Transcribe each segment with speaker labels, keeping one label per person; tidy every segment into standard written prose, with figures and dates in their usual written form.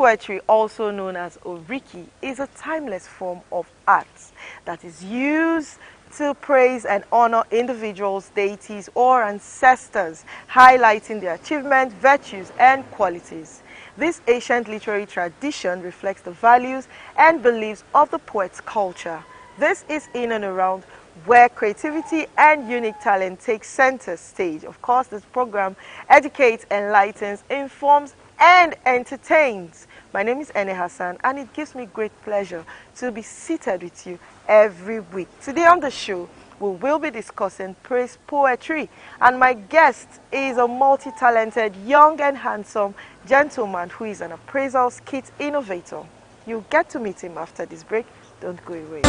Speaker 1: poetry, also known as Oriki, is a timeless form of art that is used to praise and honor individuals, deities, or ancestors, highlighting their achievements, virtues, and qualities. This ancient literary tradition reflects the values and beliefs of the poet's culture. This is in and around where creativity and unique talent take center stage. Of course, this program educates, enlightens, informs, and entertains. My name is Nta Ch10, and it gives me great pleasure to be seated with you every week. Today on the show, we will be discussing praise poetry, and my guest is a multi-talented, young and handsome gentleman who is an appraisal skit innovator. You'll get to meet him after this break. Don't go away.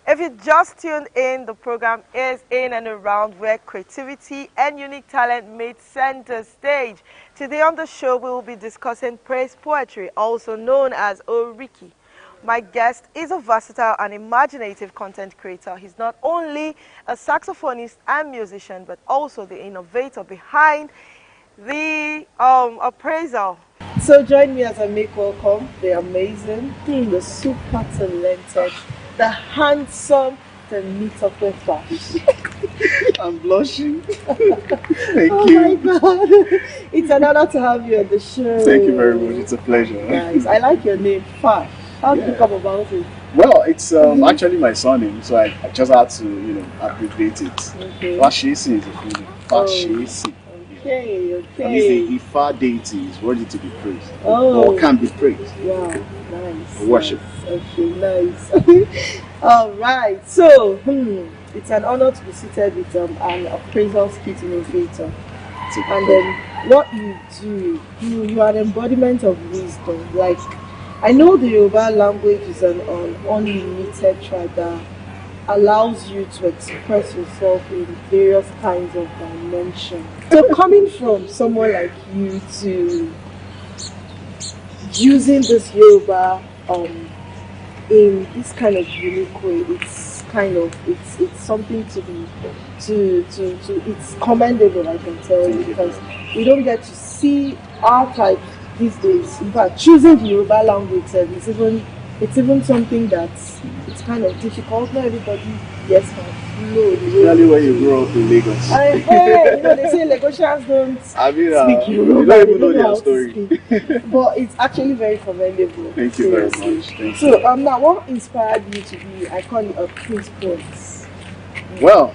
Speaker 1: If you just tuned in, the program is in and around where creativity and unique talent meet center stage. Today on the show, we will be discussing praise poetry, also known as Oriki. My guest is a versatile and imaginative content creator. He's not only a saxophonist and musician, but also the innovator behind the appraisal. So join me as I make welcome the amazing, the super talented, the handsome, the neat of the flash.
Speaker 2: I'm blushing. Thank you.
Speaker 1: Oh my God. It's an honor to have you on the show.
Speaker 2: Thank you very much. It's a pleasure.
Speaker 1: Nice. I like your name, Fash. How did you come about it?
Speaker 2: Well, it's actually my surname, so I just had to, abbreviate it.
Speaker 1: Okay.
Speaker 2: Fashisi is a full name. Fashisi.
Speaker 1: Okay,
Speaker 2: That means the Ifa deity is worthy to be praised.
Speaker 1: Oh.
Speaker 2: Or can be praised.
Speaker 1: Wow, nice.
Speaker 2: Worship.
Speaker 1: Okay, nice. All right. So, it's an honor to be seated with an appraisal skit innovator. And then what you do, you are an embodiment of wisdom. Like, I know the Yoruba language is an unlimited tribe that allows you to express yourself in various kinds of dimensions. So coming from someone like you to using this Yoruba in this kind of unique way, it's something to be it's commendable, I can tell you, because we don't get to see our type these days. In fact, choosing the Yoruba language it's even something that's kind of difficult. Not everybody gets how flow.
Speaker 2: Especially when you grow up in Lagos.
Speaker 1: Hey, they say Lagosians don't speak Yoruba.
Speaker 2: You don't even know their story.
Speaker 1: But it's actually very commendable.
Speaker 2: Thank you very much. Thank you.
Speaker 1: So now, what inspired you to be, I call it a praise poet?
Speaker 2: Well,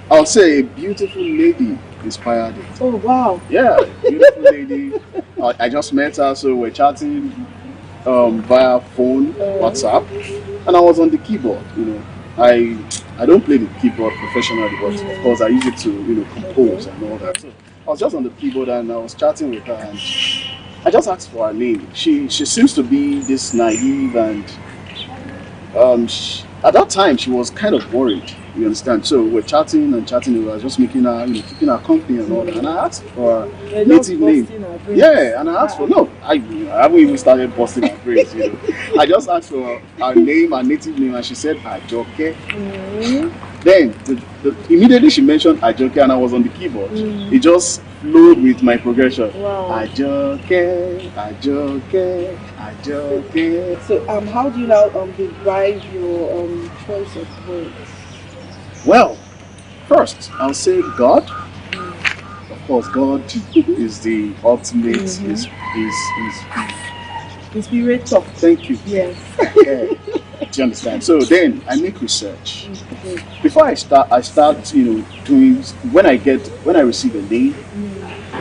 Speaker 2: I'll say a beautiful lady inspired it.
Speaker 1: Oh wow!
Speaker 2: Yeah, beautiful lady. I just met her, so we're chatting via phone, WhatsApp, and I was on the keyboard. I don't play the keyboard professionally, but of course I use it to compose and all that. So I was just on the keyboard and I was chatting with her, and I just asked for her name. She seems to be this naive, and at that time she was kind of worried. You understand? So we're chatting and chatting. We were just making her, keeping her company and all that. And I asked for her native name. Yeah, and I asked for I haven't even started busting her brains. I just asked for her name, her native name, and she said Ajoke. Then immediately she mentioned Ajoke and I was on the keyboard. It just flowed with my progression.
Speaker 1: Wow.
Speaker 2: Ajoke, Ajoke, Ajoke.
Speaker 1: So how do you now derive your choice of words?
Speaker 2: Well, first I'll say God. Of course, God is the ultimate. Is
Speaker 1: Inspirator.
Speaker 2: Thank you.
Speaker 1: Yes.
Speaker 2: Okay. Do you understand? So then I make research. Before I start, doing when I receive a name.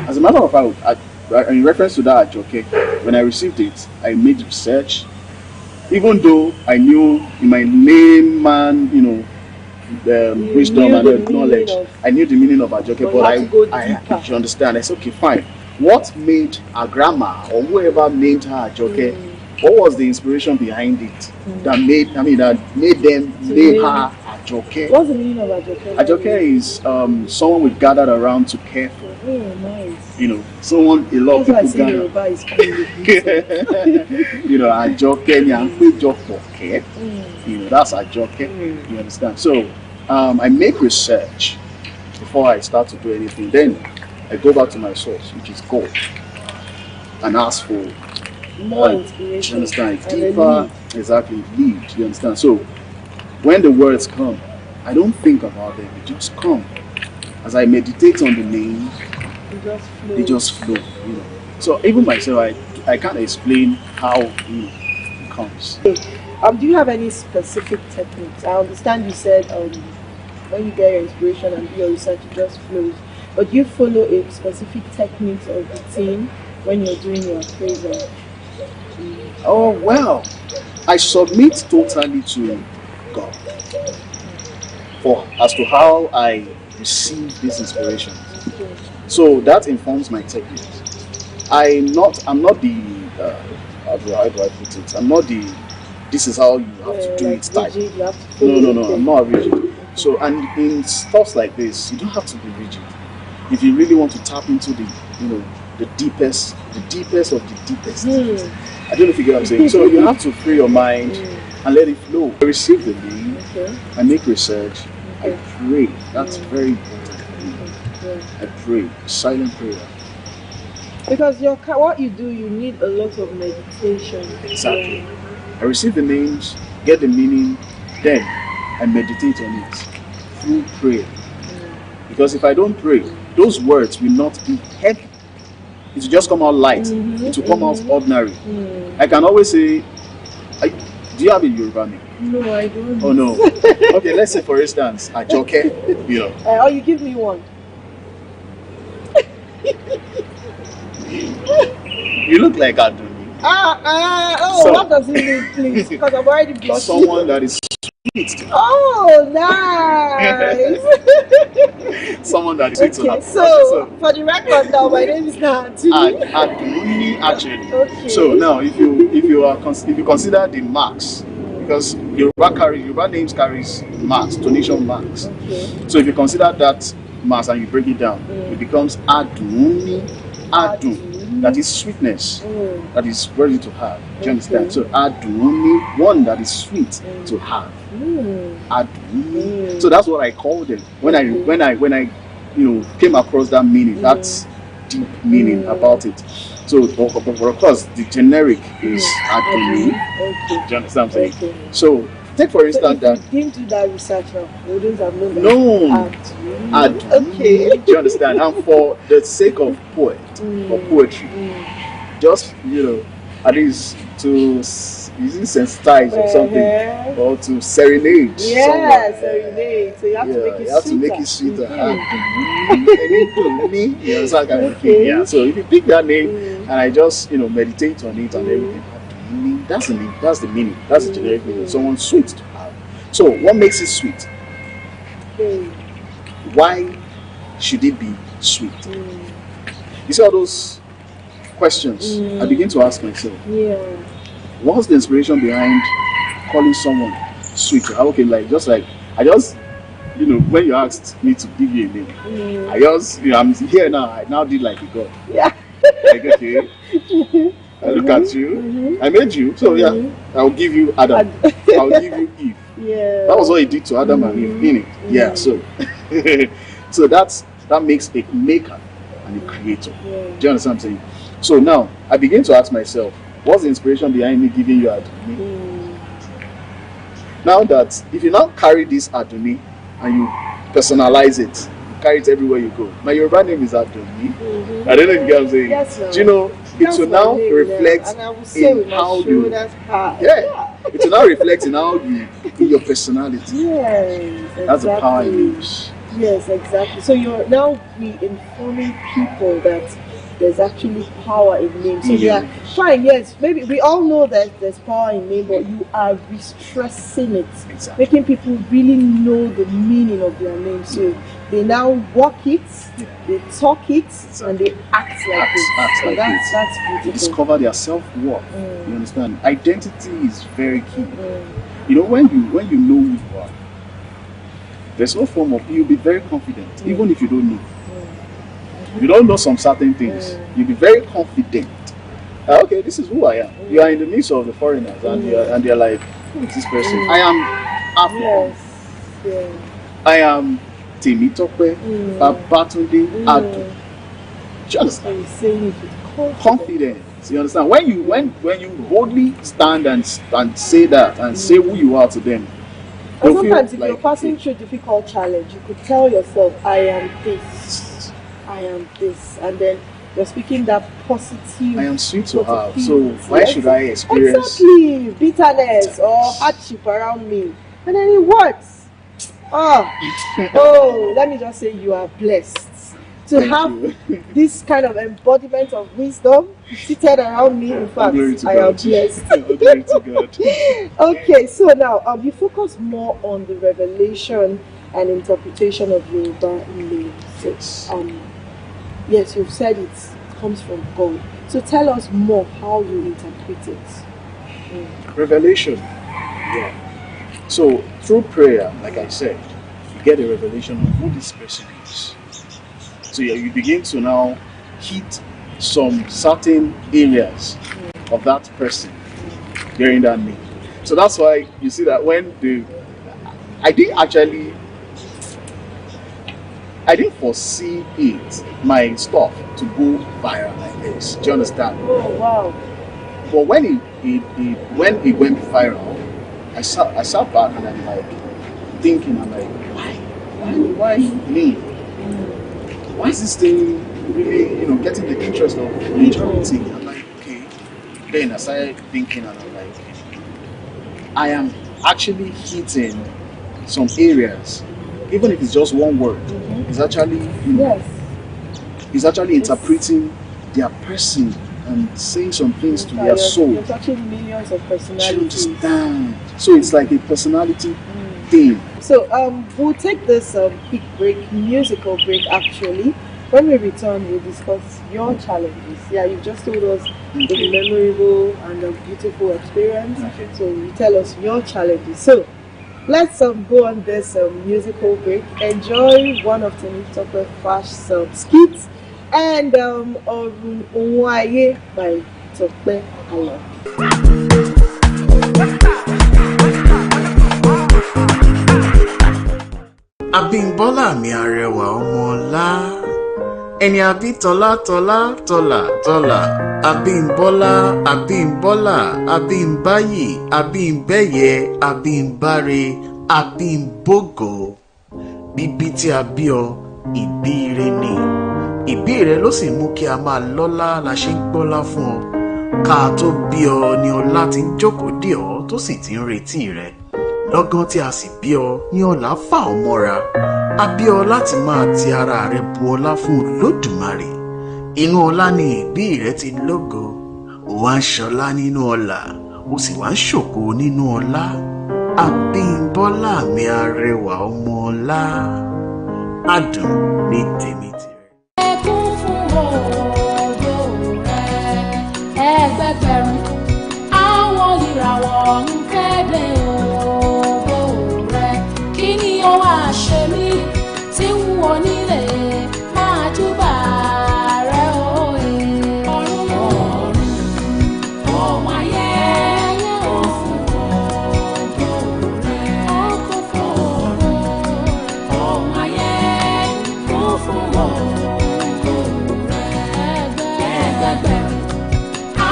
Speaker 2: As a matter of fact, in reference to that, okay, when I received it, I made research. Even though I knew in my layman, wisdom and knowledge, I knew the meaning of Ajoke, but you understand? I said, okay, fine. What made her grandma or whoever named her Ajoke? What was the inspiration behind it that made them name her Ajoke?
Speaker 1: What's the meaning of Ajoke?
Speaker 2: Ajoke is someone we gathered around to care for.
Speaker 1: Oh, nice.
Speaker 2: Someone a lot of people gather. Ajoke that's Ajoke. You understand? So I make research before I start to do anything. Then I go back to my source, which is God, and ask for
Speaker 1: more inspiration.
Speaker 2: You understand? Deeper, exactly, lead. You understand? So when the words come, I don't think about them, they just come. As I meditate on the name, they just flow. So even myself, I can't explain how it comes.
Speaker 1: Do you have any specific techniques? I understand you said when you get your inspiration and do your research, it just flows. But do you follow a specific technique or routine when you're doing your appraisal?
Speaker 2: Oh, well, I submit totally to God as to how I receive this inspiration. So that informs my techniques. I'm not the how do I put it? I'm not the this is how you have to do it type. No, I'm not rigid. So, and in stuff like this, you don't have to be rigid. If you really want to tap into the deepest of the deepest. I don't know if you get what I'm saying. So you have to free your mind and let it flow. I receive the name, I make research, I pray. That's very important. I pray, silent prayer.
Speaker 1: Because what you do, you need a lot of meditation.
Speaker 2: Exactly. I receive the names, get the meaning, then I meditate on it through prayer. Because if I don't pray, those words will not be heavy. It will just come out light. It will come out ordinary. I can always say, do you have a Yoruba name?
Speaker 1: No, I don't.
Speaker 2: Oh no. Okay, let's say for instance, Ajoke.
Speaker 1: Oh, you give me one.
Speaker 2: You look like Aduni.
Speaker 1: What does it mean, please? Because I'm already blushing.
Speaker 2: Someone that is sweet.
Speaker 1: Oh, nice.
Speaker 2: Someone that is sweet to have.
Speaker 1: So, for the record now, my name is Nta Ch10.
Speaker 2: Aduni, actually.
Speaker 1: Okay.
Speaker 2: So now, if you consider the marks, because Yoruba names carries marks, donation marks. Okay. So if you consider that marks and you break it down, it becomes Aduni, Adun. That is sweetness, that is worthy to have. Do you understand? So Aduni, one that is sweet to have. Aduni. So that's what I call them. When I came across that meaning, that's deep meaning about it. So of course the generic is Aduni. Do you understand what I'm saying? Okay. So take for instance that
Speaker 1: you didn't do that research now. You wouldn't have known that.
Speaker 2: No. Aduni. Okay. Do you understand? And for the sake of poet or poetry, just at least to sensitize or something, or to serenade.
Speaker 1: Yeah, serenade. So you have to make it sweeter.
Speaker 2: You have to make it sweeter. Yeah. So if you pick that name and I just meditate on it and everything, that's the name. That's the meaning. That's the generic meaning. Someone sweet to have. So what makes it sweet? Why should it be sweet? You see all those questions I begin to ask myself. What's the inspiration behind calling someone sweet? Okay, I just when you asked me to give you a name, I just I'm here now. I now did like a god. Yeah. Like okay, I look at you. I made you, so yeah. I'll give you Adam. I'll give you Eve.
Speaker 1: Yeah.
Speaker 2: That was what he did to Adam and Eve, in it. Yeah, so so that makes a maker and a creator. Do you understand what I'm saying? So now I begin to ask myself, what's the inspiration behind me giving you Adoni? Now that if you now carry this Adoni and you personalize it, you carry it everywhere you go. My Yoruba name is Adoni. I don't know if you get what I'm saying.
Speaker 1: Yes, no.
Speaker 2: Do you know it will now reflect in how you it will now reflect in how you in your personality.
Speaker 1: Yes, exactly.
Speaker 2: That's the power in names.
Speaker 1: Yes, exactly. So you're now informing people that there's actually power in name. So they are fine, yes, maybe we all know that there's power in name, but you are re-stressing it, making people really know the meaning of their name. So they now walk it, they talk it, and they act like it. That's beautiful.
Speaker 2: They discover their self-worth. You understand? Identity is very key. You know, when you know who you are, there's no form of, you'll be very confident, even if you don't know. You don't know some certain things, you'll be very confident. Okay, this is who I am. You are in the midst of the foreigners, and they're like, who is this person? I am African.
Speaker 1: Yes.
Speaker 2: I am Temitope, Babatunde, Adu. Do you understand?
Speaker 1: Saying it with
Speaker 2: confidence. You understand? When you boldly stand and say that and say who you are to them.
Speaker 1: And sometimes if you're passing through a difficult challenge, you could tell yourself, I am this, I am this, and then you're speaking that positive.
Speaker 2: I am sweet to have, so why should I experience
Speaker 1: bitterness or hardship around me? And then it works. Oh, let me just say you are blessed to have this kind of embodiment of wisdom seated around me. In fact, I am blessed.
Speaker 2: Glory to God.
Speaker 1: Okay, so now you focus more on the revelation and interpretation of Yoruba names. Yes, you've said it comes from God. So tell us more how you interpret it.
Speaker 2: Revelation. Yeah. So through prayer, like I said, you get a revelation of who this person is. So you begin to now hit some certain areas of that person bearing that name. So that's why you see that when I didn't foresee my stuff to go viral like this. Do you understand?
Speaker 1: Oh wow!
Speaker 2: But when it went viral, I sat back and I'm like thinking, I'm like, why me? Why is this thing really, getting the interest of the majority? I'm like, okay. Then I started thinking, and I'm like, I am actually hitting some areas, even if it's just one word. It's actually, it's actually interpreting their person and saying some things to their soul.
Speaker 1: You're touching millions of personalities.
Speaker 2: You understand? So it's like a personality thing.
Speaker 1: So we'll take this quick break, musical break actually. When we return, we'll discuss your challenges. Yeah, you just told us the memorable and a beautiful experience.
Speaker 2: Okay.
Speaker 1: So you tell us your challenges. So let's go on this musical break. Enjoy one of Temitope's fast skits and Onwaye by Tope Alo.
Speaker 3: Abímbọ́lá mi arẹwà ọmọ ọlá ẹni àbí tọ́lá Abímbọ́lá Abímbáyì Abímbẹ́yẹ Abímbáre Abímbógo bíbí tí a bí ọ ìbí ire ni ìbí rẹ ló sì mú kí a máa lọ́lá la ṣe ń gbọ́lá fún ọ ká tó bí ọ ni ọlá ti ń jókòó dè ọ tó sì ti ń retí rẹ lọ́gán tí a sì bí ọ ní ọlá fà ọ mọ́ra a bí ọ láti máa ti ara rẹ bu ọlá fún Olódùmarè inú ọlá ni ìbí rẹ ti lógo ó wá ń ṣọlá nínú ọlá ó sì wá ń ṣògo nínú ọlá Abímbọ́lá mi arẹwà ọmọ ọlá adùn ní tèmi tirẹ̀.
Speaker 4: Ẹkún fún ògo rẹ ẹgbẹgbẹ̀rún àwọn ìràwọ̀ ń kéde ògo rẹ kí ni ó wá ṣe mí tí ń wọ nílé máa júbà rẹ òye. Ọ̀run ọ̀hún ayé ó fún ògo rẹ. fún ògo rẹ̀. Ẹgbẹgbẹ̀rún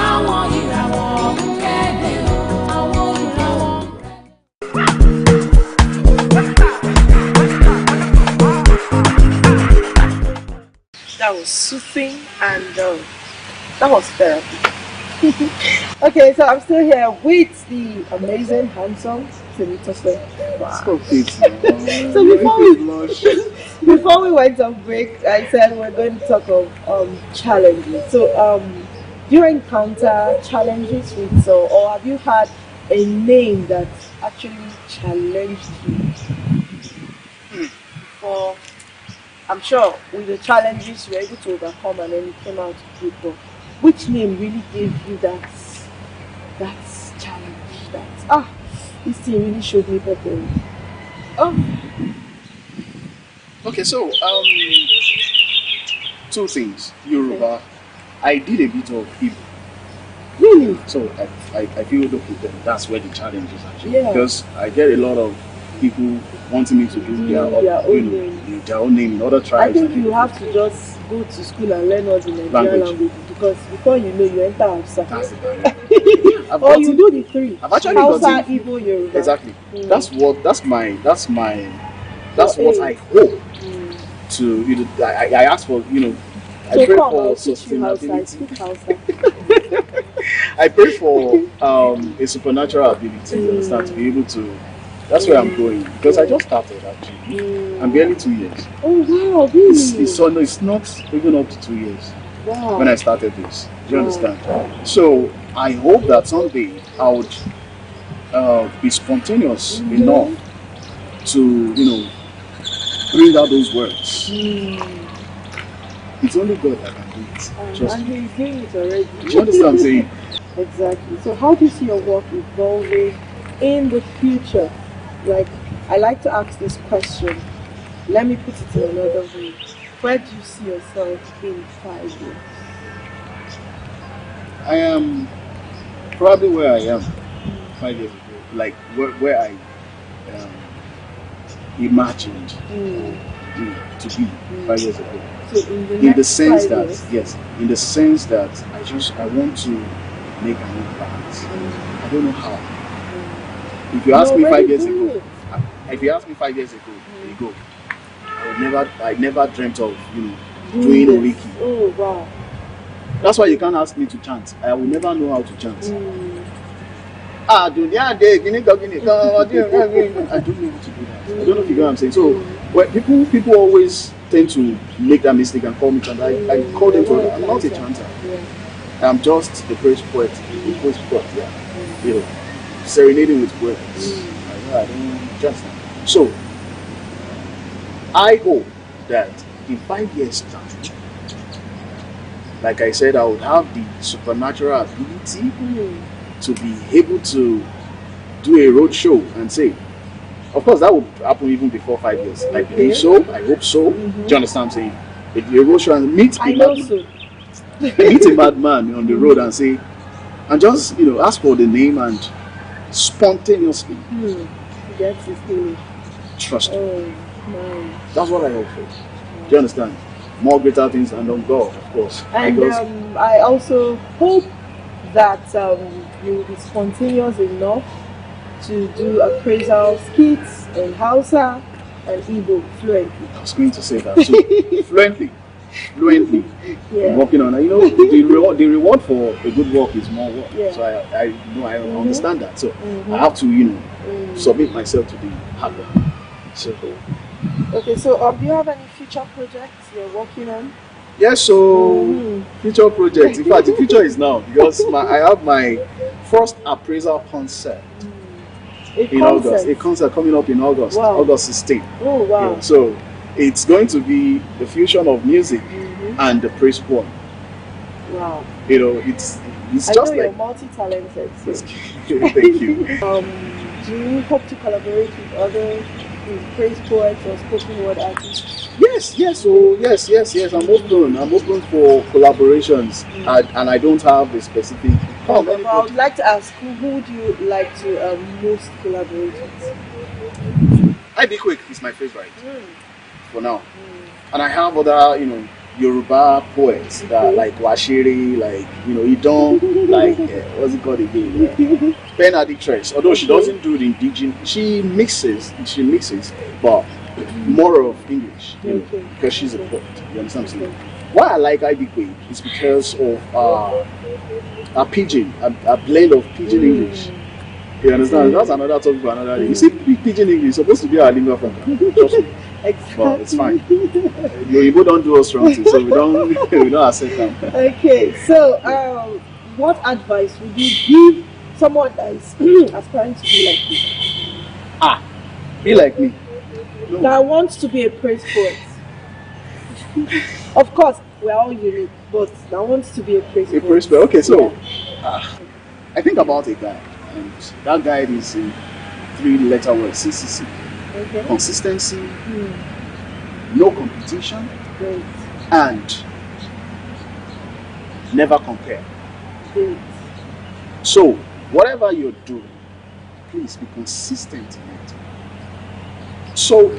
Speaker 4: àwọn ìràwọ̀ ń kéde àwọn ìràwọ̀ rẹ̀.
Speaker 1: That was soothing and that was therapy. Okay, so I'm still here with the amazing, handsome Nta Ch10.
Speaker 2: Stop it.
Speaker 1: So before we went on break, I said we're going to talk of challenges. So do you encounter challenges with or have you had a name that actually challenged you? Before, I'm sure with the challenges you were able to overcome and then you came out good. But which name really gave you that challenge? That this thing really showed me purpose.
Speaker 2: Okay, so two things. Yoruba, I did a bit of Igbo.
Speaker 1: Really?
Speaker 2: So I feel that's where the challenge is actually.
Speaker 1: Yeah.
Speaker 2: Because I get a lot of people wanting me to do their own name in other
Speaker 1: I
Speaker 2: tribes.
Speaker 1: think you have to just go to school and learn all the Nigerian language because before you know you enter Hausa.
Speaker 2: That's the barrier.
Speaker 1: Or you do the three.
Speaker 2: I've actually
Speaker 1: Hausa, Igbo, Yoruba.
Speaker 2: Exactly. That's what I hope to. I ask for. I pray for sustainability. I pray for a supernatural ability. You understand, to be able to. That's where I'm going because I just started actually. I'm barely 2 years.
Speaker 1: Oh wow, really?
Speaker 2: It's not even up to 2 years.
Speaker 1: Wow.
Speaker 2: When I started this. Do you understand? So I hope that someday I would be spontaneous enough to, bring out those words. It's only God that can do it.
Speaker 1: And He's doing it already.
Speaker 2: Do you understand what I'm saying?
Speaker 1: Exactly. So how do you see your work evolving in the future? Like, I like to ask this question. Let me put it in another way. Where do you see yourself in 5 years?
Speaker 2: I am probably where I am 5 years ago. Like where I imagined to be 5 years ago.
Speaker 1: So in the sense
Speaker 2: that I want to make an impact. I don't know how. If you ask me 5 years ago, I never dreamt of doing Oriki.
Speaker 1: Oh wow.
Speaker 2: That's why you can't ask me to chant. I will never know how to chant. I don't know how to do that. I don't know if you get what I'm saying. So people always tend to make that mistake and call me chanter. I call them to I'm not a chanter. I'm just a praise poet. Serenading with words. I don't just. So I hope that in 5 years' time, like I said, I would have the supernatural ability to be able to do a road show and say, of course, that would happen even before 5 years. Like the show, I hope so. Do you understand what I'm saying? If a road show and meet a madman on the road and say, and just ask for the name and spontaneously trust me. That's what I hope for. Do you understand? More greater things than on God, of course.
Speaker 1: And I also hope that you will be spontaneous enough to do appraisal skits in Hausa and Igbo fluently.
Speaker 2: I was going to say that too. fluently.
Speaker 1: Yeah.
Speaker 2: I'm working on it. The reward for a good work is more work. Yeah. So I understand that. So I have to submit myself to the hard work. So
Speaker 1: okay, so do you have any future projects you're working on?
Speaker 2: Yes, so future projects. In fact, the future is now because I have my first appraisal concert in August. A concert coming up in August, August 16th.
Speaker 1: Oh wow!
Speaker 2: Yeah, so it's going to be the fusion of music and the praise poem.
Speaker 1: Wow!
Speaker 2: It's just like
Speaker 1: you're multi-talented. So.
Speaker 2: Thank you.
Speaker 1: Do you hope to collaborate with other praise poets or spoken word artists?
Speaker 2: Yes. I'm open for collaborations, and I don't have a specific.
Speaker 1: I would like to ask, who would you like to most collaborate with?
Speaker 2: I Be Quick is my favorite for now. And I have other, Yoruba poets that like Washiri, like, Idon, like, what's it called again? Benedictress. Although she doesn't do the indigenous, she mixes, but more of English, because she's a poet. You understand what I'm saying? Why I like IB Queen is because of a pidgin, a blend of pidgin English. You understand? That's another topic for another day. You see, pidgin English is supposed to be our lingua franca. Trust me.
Speaker 1: Exactly.
Speaker 2: But it's fine. You don't do us wrong, so we don't accept them.
Speaker 1: Okay, so what advice would you give someone that is aspiring to be like you?
Speaker 2: Be like me. No.
Speaker 1: That wants to be a praise poet. Of course, we're all unique, but that wants to be a praise poet.
Speaker 2: A praise poet. Okay, so I think about a guy, and that guy is in 3-letter word, CCC.
Speaker 1: Okay.
Speaker 2: Consistency, no competition,
Speaker 1: Great.
Speaker 2: and never compare.
Speaker 1: Great.
Speaker 2: So, whatever you're doing, please be consistent in it. So,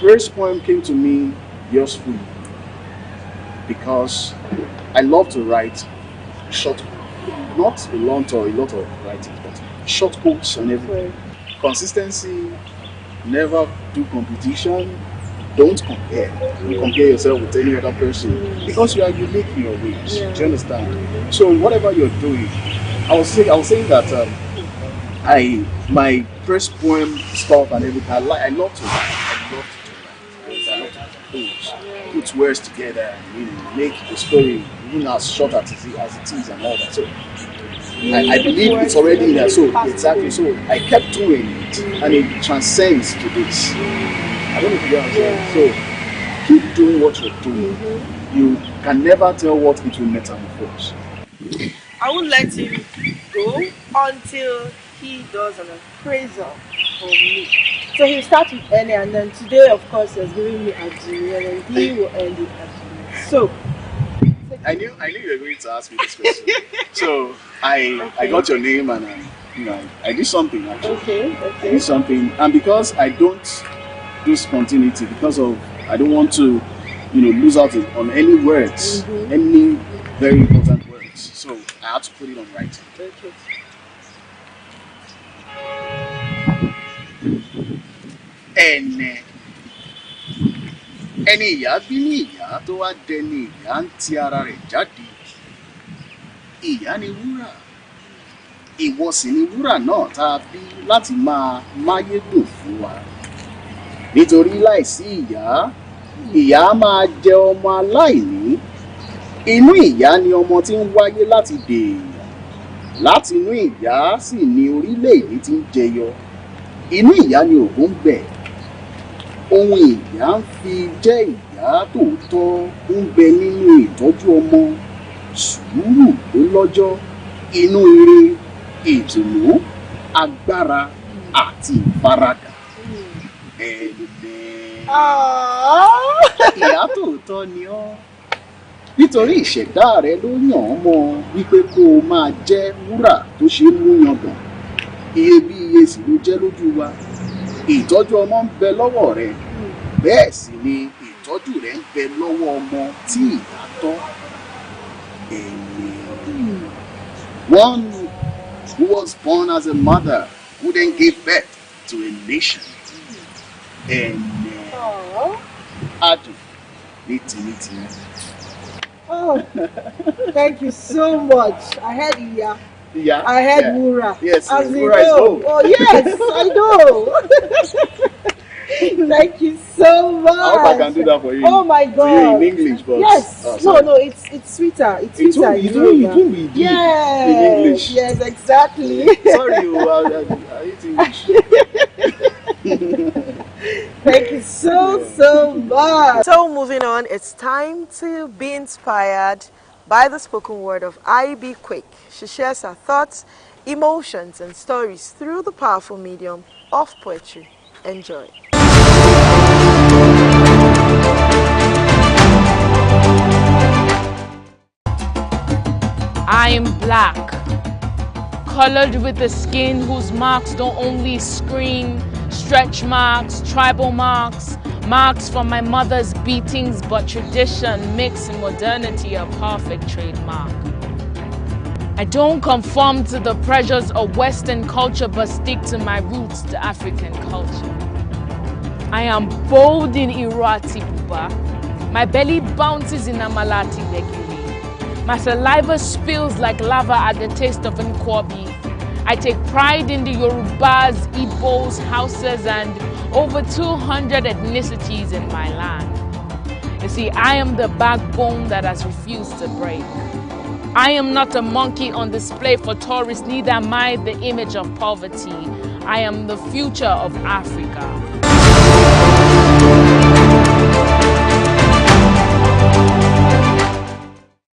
Speaker 2: praise poem came to me usefully because I love to write short, not a lot of writing, but short quotes and everything.
Speaker 1: Great.
Speaker 2: Consistency, never do competition, don't compare. You compare yourself with any other person because you are unique in your ways.
Speaker 1: Yeah.
Speaker 2: Do you understand? So whatever you're doing, I was saying that my first poem stuff and everything. I love to write. I love to put words together and make the story even as short as it is and all that. So I believe it's already in there. So exactly. So I kept doing it, and it transcends to this. I don't know if you get what I'm saying. So keep doing what you're doing. You can never tell what it will metamorphose.
Speaker 1: I won't let him go until he does an appraisal for me. So he'll start with N, and then today, of course, he's giving me a G, and then he will end it at G. So
Speaker 2: I knew you were going to ask me this question. So I got your name, and I did something actually.
Speaker 1: Okay.
Speaker 2: I did something, and because I don't do spontaneity, because of I don't want to lose out on any words, any very important words. So I had to put it on writing.
Speaker 1: Okay.
Speaker 2: Ẹni ìyá bí ní ìyá tó wá dẹni ìyá ń ti ara rẹ̀ jáde. Ìyá ni wúrà. Ìwọ sì ni wúrà náà tá a bí láti máa máyédùn fún wa. Nítorí láìsí ìyá, ìyá máa jẹ ọmọ aláìní. Inú ìyá ni ọmọ tí ń wáyé láti dèèyàn. Láti inú ìyá sì ni orílẹ̀-èdè tí ń jẹyọ. Inú ìyá ni ògo ń bẹ. Ohun ìyá ń fi jẹ́ ìyá tòótọ́ ń bẹ nínú ìtọ́jú ọmọ. Sùúrù tó lọ́jọ́, inú ire, ìtùnú, agbára àti ìfaradà. Ìyá tòótọ́ ni ọ́. Nítorí ìṣẹ̀dá rẹ ló yàn ọ́ mọ́ wípé kó o máa jẹ́ wúrà tó ṣe é mú yangàn. Iyebíye sì ló jẹ́ lójú wa. Ìtọ́jú ọmọ ń bẹ lọ́wọ́ rẹ. Bẹ́ẹ̀ sì ni ìtọ́jú rẹ ń bẹ lọ́wọ́ ọmọ tí ìyá tọ́. One who was born as a mother who then gave birth to a nation. Adùn ní tìmítìmí.
Speaker 1: Oh, thank you so much. I heard Iya.
Speaker 2: Yeah.
Speaker 1: I heard Wura.
Speaker 2: Yes,
Speaker 1: as
Speaker 2: Wura is gold.
Speaker 1: Oh yes, I know. Thank you so much.
Speaker 2: I hope I can do that for you.
Speaker 1: Oh my God.
Speaker 2: To you in English, but
Speaker 1: yes. No, it's sweeter. It's sweeter.
Speaker 2: It will be deep in English.
Speaker 1: Yes, exactly.
Speaker 2: Sorry, I hate English.
Speaker 1: Thank you so much. So moving on, it's time to be inspired by the spoken word of I.B. Quick. She shares her thoughts, emotions, and stories through the powerful medium of poetry. Enjoy.
Speaker 4: I am black, colored with a skin whose marks don't only scream stretch marks, tribal marks, Marks from my mother's beatings, but tradition makes modernity a perfect trademark. I don't conform to the pressures of Western culture, but stick to my roots, the African culture. I am bold in Irati Buba. My belly bounces in Amalati Legiri. My saliva spills like lava at the taste of Nkwobi. I take pride in the Yorubas, Igbos, Hausas, and over 200 ethnicities in my land. You see, I am the backbone that has refused to break. I am not a monkey on display for tourists, neither am I the image of poverty. I am the future of Africa.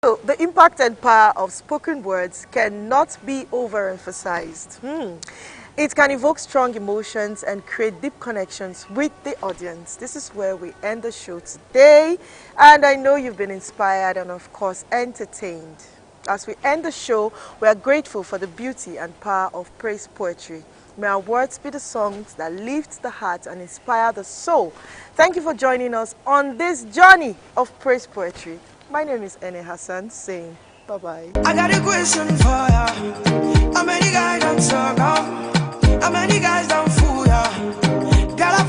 Speaker 1: So, the impact and power of spoken words cannot be overemphasized. It can evoke strong emotions and create deep connections with the audience. This is where we end the show today, and I know you've been inspired and of course entertained. As we end the show, we are grateful for the beauty and power of praise poetry. May our words be the songs that lift the heart and inspire the soul. Thank you for joining us on this journey of praise poetry. My name is Nta Hassan, saying bye-bye.
Speaker 5: I got a question for ya. How many guys don't talk? How many guys don't fool ya? Got a